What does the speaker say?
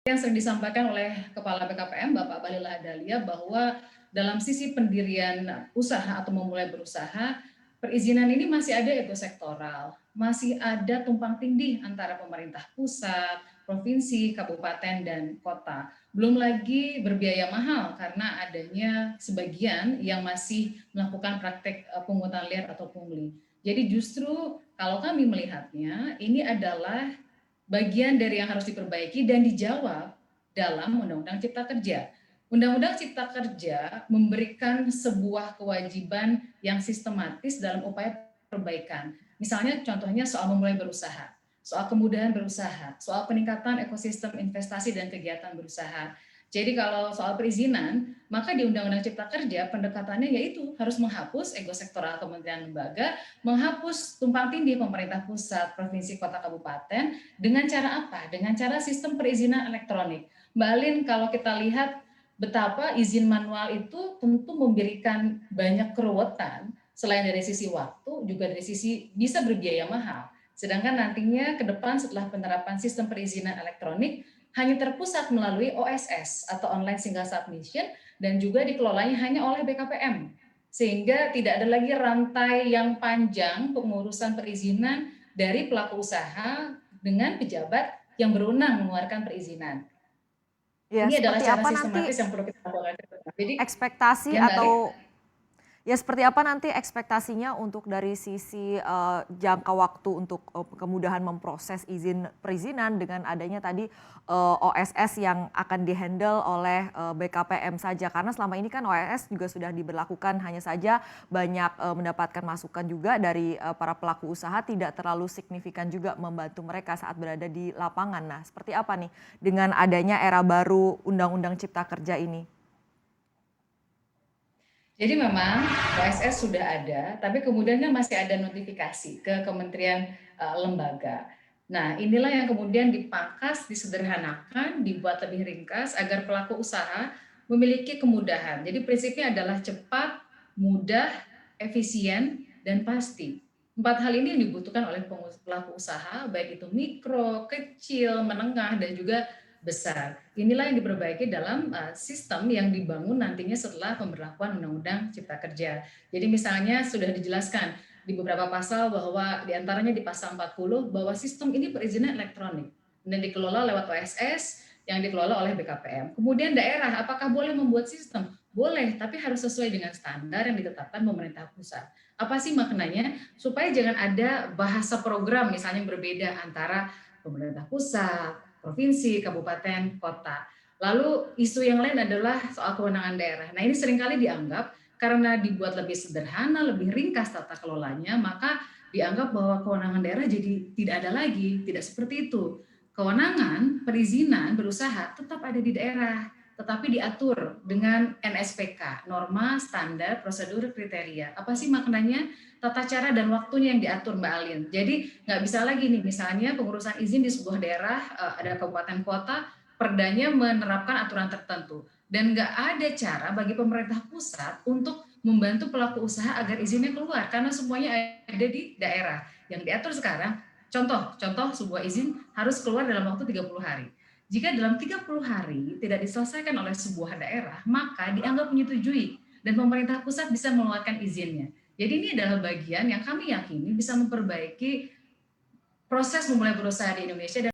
yang sering disampaikan oleh Kepala BKPM Bapak Bahlil Lahadalia bahwa dalam sisi pendirian usaha atau memulai berusaha, perizinan ini masih ada ekosektoral, masih ada tumpang tindih antara pemerintah pusat, provinsi, kabupaten, dan kota. Belum lagi berbiaya mahal karena adanya sebagian yang masih melakukan praktek pungutan liar atau pungli. Jadi justru kalau kami melihatnya, ini adalah bagian dari yang harus diperbaiki dan dijawab dalam Undang-Undang Cipta Kerja. Undang-Undang Cipta Kerja memberikan sebuah kewajiban yang sistematis dalam upaya perbaikan. Misalnya contohnya soal memulai berusaha, soal kemudahan berusaha, soal peningkatan ekosistem investasi dan kegiatan berusaha. Jadi kalau soal perizinan, maka di Undang-Undang Cipta Kerja pendekatannya yaitu harus menghapus ego sektoral kementerian lembaga, menghapus tumpang tindih pemerintah pusat, provinsi, kota, kabupaten. Dengan cara apa? Dengan cara sistem perizinan elektronik. Mbak Alin, kalau kita lihat betapa izin manual itu tentu memberikan banyak keruwetan, selain dari sisi waktu, juga dari sisi bisa berbiaya mahal. Sedangkan nantinya ke depan setelah penerapan sistem perizinan elektronik, hanya terpusat melalui OSS atau Online Single Submission dan juga dikelolanya hanya oleh BKPM. Sehingga tidak ada lagi rantai yang panjang pengurusan perizinan dari pelaku usaha dengan pejabat yang berwenang mengeluarkan perizinan. Ya, Ini adalah seperti cara apa nanti sistematis yang perlu kita lakukan. Jadi, ekspektasi ya Mbak Ali, atau ya seperti apa nanti ekspektasinya untuk dari sisi, jangka waktu untuk, kemudahan memproses izin perizinan dengan adanya tadi, OSS yang akan di-handle oleh, BKPM saja? Karena selama ini kan OSS juga sudah diberlakukan, hanya saja banyak, mendapatkan masukan juga dari, para pelaku usaha tidak terlalu signifikan juga membantu mereka saat berada di lapangan. Nah, seperti apa nih dengan adanya era baru Undang-Undang Cipta Kerja ini? jadi memang OSS sudah ada, tapi kemudian kan masih ada notifikasi ke kementerian lembaga. Nah, inilah yang kemudian dipangkas, disederhanakan, dibuat lebih ringkas agar pelaku usaha memiliki kemudahan. Jadi prinsipnya adalah cepat, mudah, efisien, dan pasti. Empat hal ini yang dibutuhkan oleh pelaku usaha, baik itu mikro, kecil, menengah, dan juga besar. Inilah yang diperbaiki dalam sistem yang dibangun nantinya setelah pemberlakuan Undang-Undang Cipta Kerja. Jadi misalnya sudah dijelaskan di beberapa pasal bahwa diantaranya di pasal 40 bahwa sistem ini perizinan elektronik dan dikelola lewat OSS yang dikelola oleh BKPM. Kemudian daerah, apakah boleh membuat sistem? Boleh, tapi harus sesuai dengan standar yang ditetapkan pemerintah pusat. Apa sih maknanya? Supaya jangan ada bahasa program misalnya yang berbeda antara pemerintah pusat, provinsi, kabupaten, kota. Lalu isu yang lain adalah soal kewenangan daerah. Nah, ini seringkali dianggap karena dibuat lebih sederhana, lebih ringkas tata kelolanya, maka dianggap bahwa kewenangan daerah jadi tidak ada lagi, tidak seperti itu. Kewenangan perizinan berusaha tetap ada di daerah, tetapi diatur dengan NSPK, norma, standar, prosedur, kriteria. Apa sih maknanya? Tata cara dan waktunya yang diatur Mbak Alin. Jadi nggak bisa lagi nih, misalnya pengurusan izin di sebuah daerah, ada kabupaten kota, perdanya menerapkan aturan tertentu. Dan nggak ada cara bagi pemerintah pusat untuk membantu pelaku usaha agar izinnya keluar, karena semuanya ada di daerah. Yang diatur sekarang, contoh sebuah izin harus keluar dalam waktu 30 hari. Jika dalam 30 hari tidak diselesaikan oleh sebuah daerah, maka dianggap menyetujui dan pemerintah pusat bisa mengeluarkan izinnya. Jadi ini adalah bagian yang kami yakini bisa memperbaiki proses memulai berusaha di Indonesia dan